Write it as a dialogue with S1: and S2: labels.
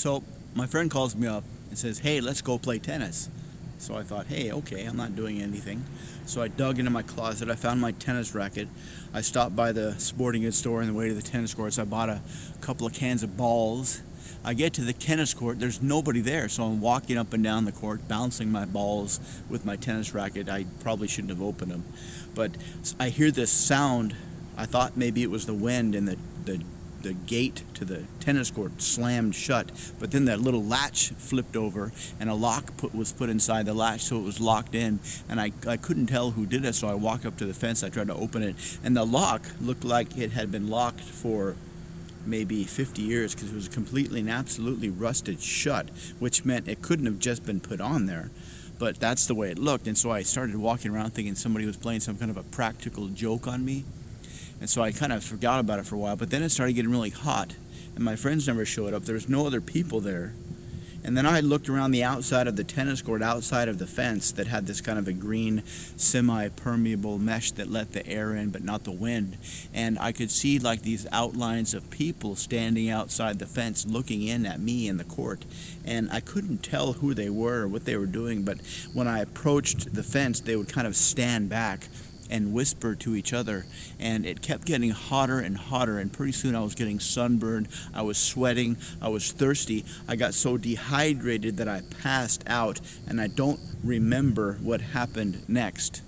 S1: So my friend calls me up and says, "Hey, let's go play tennis." So I thought, hey, okay, I'm not doing anything. So I dug into my closet. I found my tennis racket. I stopped by the sporting goods store on the way to the tennis courts. I bought a couple of cans of balls. I get to the tennis court. There's nobody there, so I'm walking up and down the court, bouncing my balls with my tennis racket. I probably shouldn't have opened them. But I hear this sound. I thought maybe it was the wind, and the gate to the tennis court slammed shut, but then that little latch flipped over and a lock was put inside the latch, so it was locked in, and I couldn't tell who did it, so I walked up to the fence. I tried to open it, and the lock looked like it had been locked for maybe 50 years because it was completely and absolutely rusted shut, which meant it couldn't have just been put on there. But that's the way it looked, and so I started walking around thinking somebody was playing some kind of a practical joke on me. And so I kind of forgot about it for a while, but then it started getting really hot, and my friends never showed up. There was no other people there. And then I looked around the outside of the tennis court, outside of the fence that had this kind of a green semi-permeable mesh that let the air in but not the wind. And I could see like these outlines of people standing outside the fence looking in at me in the court. And I couldn't tell who they were or what they were doing, but when I approached the fence, they would kind of stand back and whisper to each other, and it kept getting hotter and hotter, and pretty soon I was getting sunburned, I was sweating, I was thirsty, I got so dehydrated that I passed out, and I don't remember what happened next.